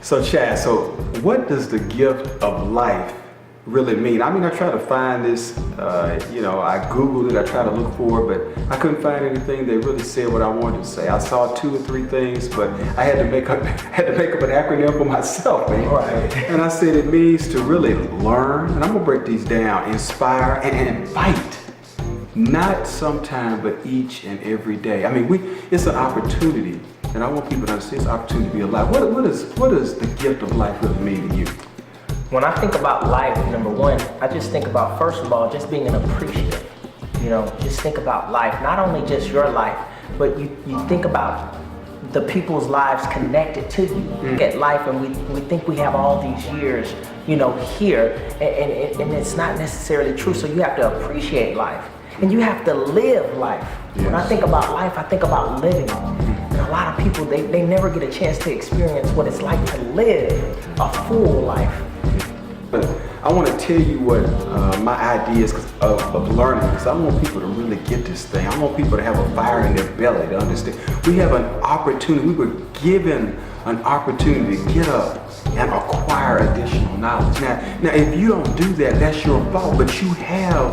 So Chad, so what does the gift of life really mean? I mean, I try to find this, I Googled it, I tried to look for it, but I couldn't find anything that really said what I wanted to say. I saw 2 or 3 things, but I had to make up an acronym for myself, man. Right. And I said it means to really learn, and I'm gonna break these down, inspire and invite. Not sometime, but each and every day. I mean, it's an opportunity. And I want people to understand it's an opportunity to be alive. What does the gift of life really mean to you? When I think about life, number one, I just think about, first of all, just being an appreciative. Just think about life, not only just your life, but you think about the people's lives connected to you. Look at life and we think we have all these years, here, and it's not necessarily true. So you have to appreciate life and you have to live life. Yes. When I think about life, I think about living. A lot of people, they never get a chance to experience what it's like to live a full life. But I want to tell you what my ideas of learning, because I want people to really get this thing. I want people to have a fire in their belly to understand. We have an opportunity, we were given an opportunity to get up and acquire additional knowledge. Now if you don't do that, that's your fault, but you have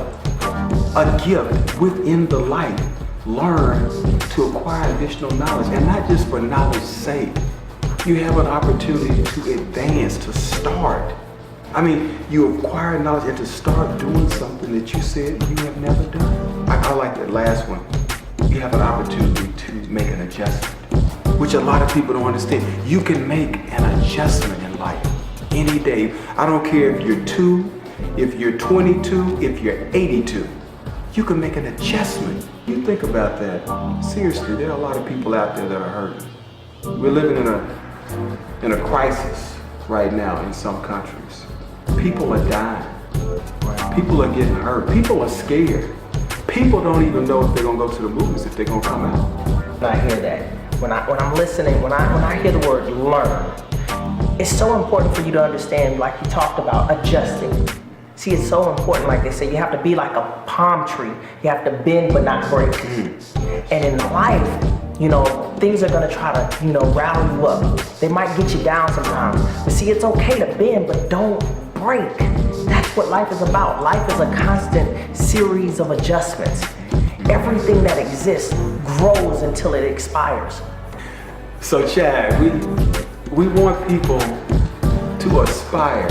a gift within the life. Learn to acquire additional knowledge, and not just for knowledge's sake. You have an opportunity to advance, to start. I mean, you acquire knowledge and to start doing something that you said you have never done. I like that last one. You have an opportunity to make an adjustment, which a lot of people don't understand. You can make an adjustment in life any day. I don't care if you're 2, if you're 22, if you're 82. You can make an adjustment. You think about that. Seriously, there are a lot of people out there that are hurting. We're living in a crisis right now in some countries. People are dying. People are getting hurt. People are scared. People don't even know if they're gonna go to the movies, if they're gonna come out. When I hear that, when I'm listening, when I hear the word learn, it's so important for you to understand, like you talked about, adjusting. See, it's so important, like they say, you have to be like a palm tree. You have to bend but not break. And in life, things are gonna try to, rally you up. They might get you down sometimes. But see, it's okay to bend, but don't break. That's what life is about. Life is a constant series of adjustments. Everything that exists grows until it expires. So Chad, we want people to aspire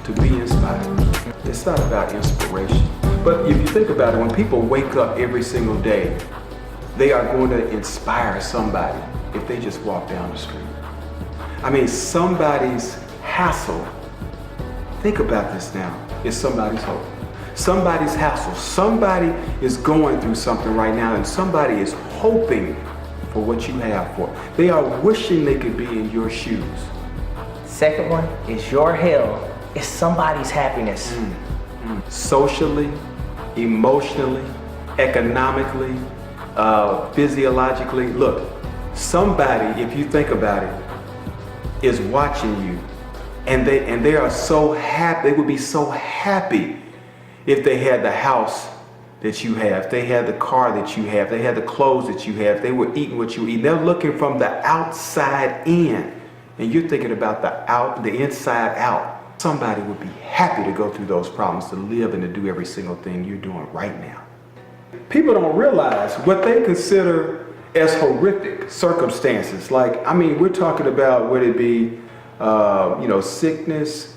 to be inspired. It's not about inspiration. But if you think about it, when people wake up every single day, they are going to inspire somebody if they just walk down the street. I mean, somebody's hassle, think about this now, is somebody's hope. Somebody's hassle. Somebody is going through something right now and somebody is hoping for what you have for. They are wishing they could be in your shoes. Second one is your hell is somebody's happiness. Socially, emotionally, economically, physiologically. Look, somebody, if you think about it, is watching you, and they are so happy. They would be so happy if they had the house that you have, if they had the car that you have, they had the clothes that you have, they were eating what you eat. They're looking from the outside in, and you're thinking about the inside out. Somebody would be happy to go through those problems, to live and to do every single thing you're doing right now. People don't realize what they consider as horrific circumstances. Like, I mean, we're talking about whether it be, sickness,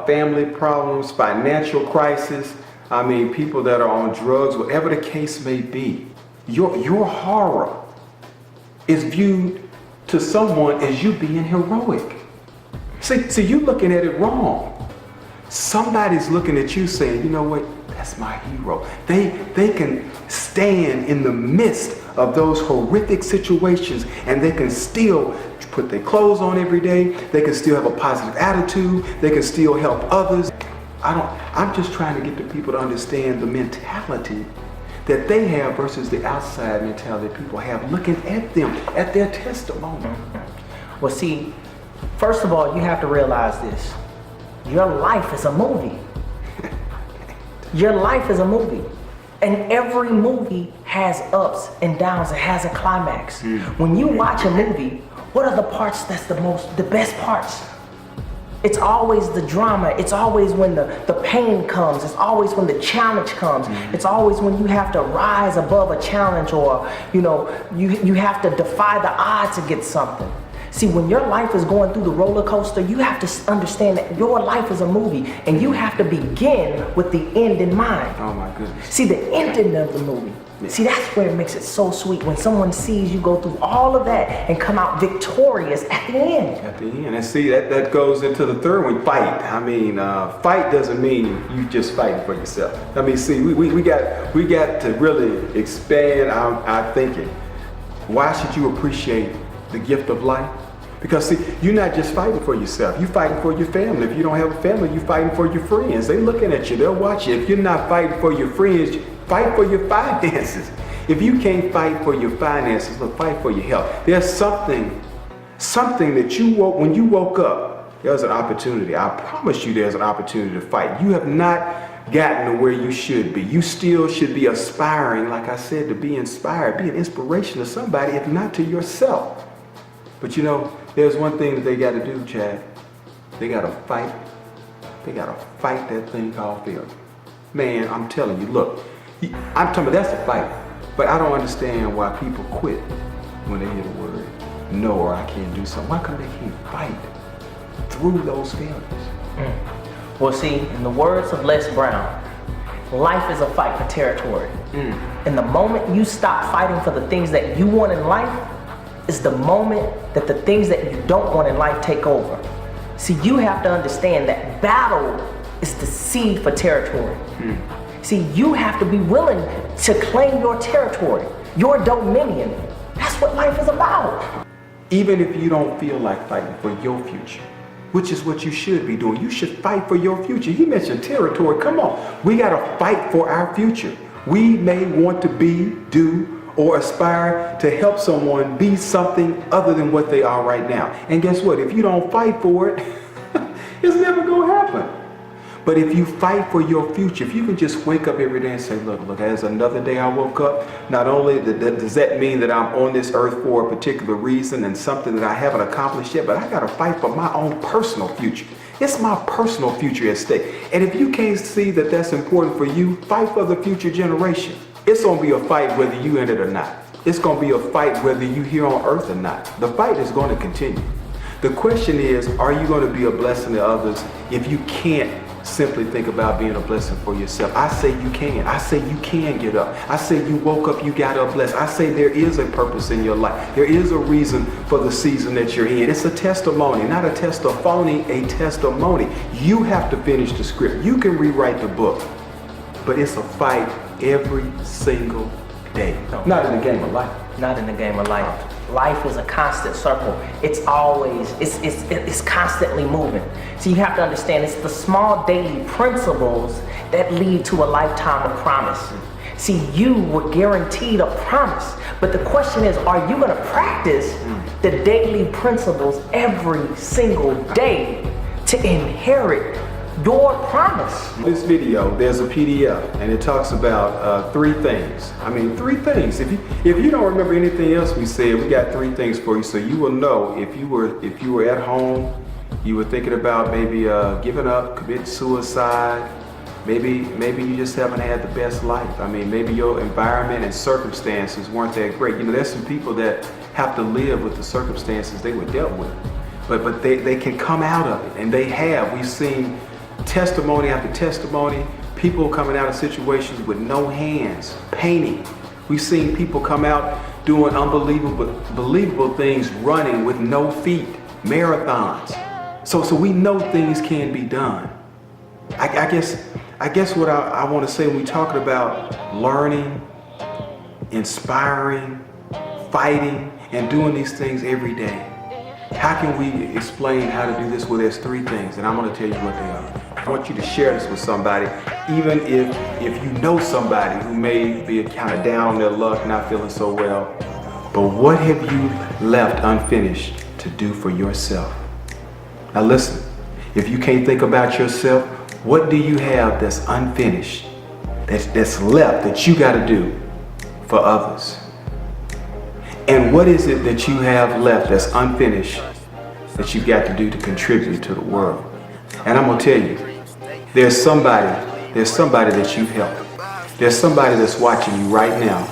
family problems, financial crisis. I mean, people that are on drugs, whatever the case may be. Your horror is viewed to someone as you being heroic. See, you're looking at it wrong. Somebody's looking at you saying, you know what, that's my hero. They can stand in the midst of those horrific situations and they can still put their clothes on every day. They can still have a positive attitude. They can still help others. I'm just trying to get the people to understand the mentality that they have versus the outside mentality people have looking at them, at their testimony. Well, see, first of all, you have to realize this. Your life is a movie. Your life is a movie. And every movie has ups and downs. It has a climax. When you watch a movie, what are the parts that's the best parts? It's always the drama. It's always when the pain comes. It's always when the challenge comes. It's always when you have to rise above a challenge, or you have to defy the odds to get something. See, when your life is going through the roller coaster, you have to understand that your life is a movie, and you have to begin with the end in mind. Oh my goodness. See, the ending of the movie. See, that's where it makes it so sweet, when someone sees you go through all of that and come out victorious at the end. At the end. And see, that goes into the third one, fight. I mean, fight doesn't mean you just fighting for yourself. I mean, see, we got to really expand our thinking. Why should you appreciate the gift of life? Because see, you're not just fighting for yourself, you're fighting for your family. If you don't have a family, you're fighting for your friends. They're looking at you, they'll watch you. If you're not fighting for your friends, fight for your finances. If you can't fight for your finances, look, fight for your health. There's something that when you woke up, there's an opportunity. I promise you there's an opportunity to fight. You have not gotten to where you should be. You still should be aspiring, like I said, to be inspired, be an inspiration to somebody, if not to yourself. But there's one thing that they got to do, Chad. They got to fight. They got to fight that thing called failure. Man, I'm telling you, look, I'm talking about that's a fight. But I don't understand why people quit when they hear the word no, or I can't do something. Why come they can't fight through those failures? Well, see, in the words of Les Brown, life is a fight for territory. And the moment you stop fighting for the things that you want in life, is the moment that the things that you don't want in life take over. See, you have to understand that battle is the seed for territory. See, you have to be willing to claim your territory, your dominion. That's what life is about. Even if you don't feel like fighting for your future, which is what you should be doing. You should fight for your future. He mentioned territory. Come on, we gotta fight for our future. We may want to be, do, or aspire to help someone be something other than what they are right now. And guess what? If you don't fight for it, it's never gonna happen. But if you fight for your future, if you can just wake up every day and say, look, as another day I woke up, not only does that mean that I'm on this earth for a particular reason and something that I haven't accomplished yet, but I gotta fight for my own personal future. It's my personal future at stake. And if you can't see that that's important for you, fight for the future generation. It's gonna be a fight whether you in it or not. It's gonna be a fight whether you're here on earth or not. The fight is gonna continue. The question is, are you gonna be a blessing to others if you can't simply think about being a blessing for yourself? I say you can. I say you can get up. I say you woke up, you got up blessed. I say there is a purpose in your life. There is a reason for the season that you're in. It's a testimony, not a testimony, a testimony. You have to finish the script. You can rewrite the book, but it's a fight every single day. Not in the game of life. Not in the game of life. Life is a constant circle. It's always, it's constantly moving. So you have to understand, it's the small daily principles that lead to a lifetime of promise. See, you were guaranteed a promise, but the question is, are you gonna practice the daily principles every single day to inherit your promise? In this video, there's a PDF, and it talks about 3 things. I mean, 3 things. If you don't remember anything else we said, we got 3 things for you, so you will know if you were at home, you were thinking about maybe giving up, committing suicide. Maybe you just haven't had the best life. I mean, maybe your environment and circumstances weren't that great. There's some people that have to live with the circumstances they were dealt with, but they can come out of it, and they have. We've seen testimony after testimony, people coming out of situations with no hands, painting. We've seen people come out doing unbelievable things, running with no feet, marathons. So we know things can be done. I guess what I want to say when we're talking about learning, inspiring, fighting, and doing these things every day, How can we explain how to do this? Well, there's three things, and I'm going to tell you what they are. I want you to share this with somebody, even if you know somebody who may be kind of down on their luck, not feeling so well. But what have you left unfinished to do for yourself? Now listen, if you can't think about yourself, what do you have that's unfinished, that's left that you got to do for others? And what is it that you have left that's unfinished that you've got to do to contribute to the world? And I'm going to tell you, there's somebody that you've helped. There's somebody that's watching you right now,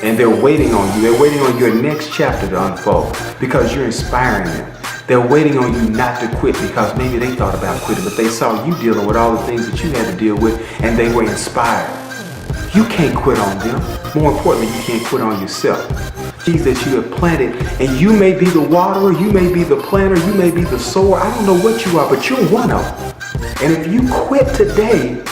and they're waiting on you. They're waiting on your next chapter to unfold because you're inspiring them. They're waiting on you not to quit because maybe they thought about quitting, but they saw you dealing with all the things that you had to deal with, and they were inspired. You can't quit on them. More importantly, you can't quit on yourself. Seeds that you have planted, and you may be the waterer, you may be the planter, you may be the sower. I don't know what you are, but you're one of them. And if you quit today,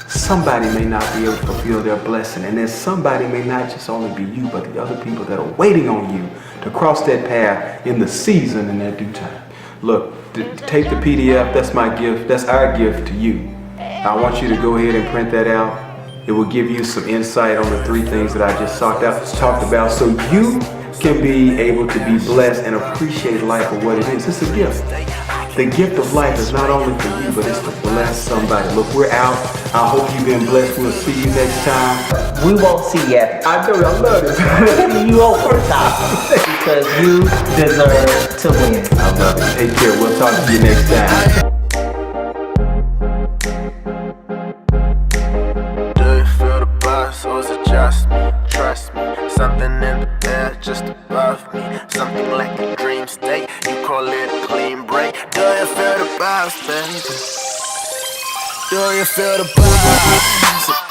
somebody may not be able to fulfill their blessing. And then somebody may not just only be you, but the other people that are waiting on you to cross that path in the season and their due time. Look, take the PDF. That's my gift. That's our gift to you. I want you to go ahead and print that out. It will give you some insight on the three things that I just talked about, so you can be able to be blessed and appreciate life for what it is. It's a gift. The gift of life is not only for you, but it's to bless somebody. Look, we're out. I hope you've been blessed. We'll see you next time. We won't see yet. I know, I love this. We'll see you over top because you deserve to win. I love it. Take care. We'll talk to you next time. So is it just me? Trust me, something in the air just above me. Something like a dream state, you call it a clean break. Do you feel the vibes, baby? Do you feel the vibes?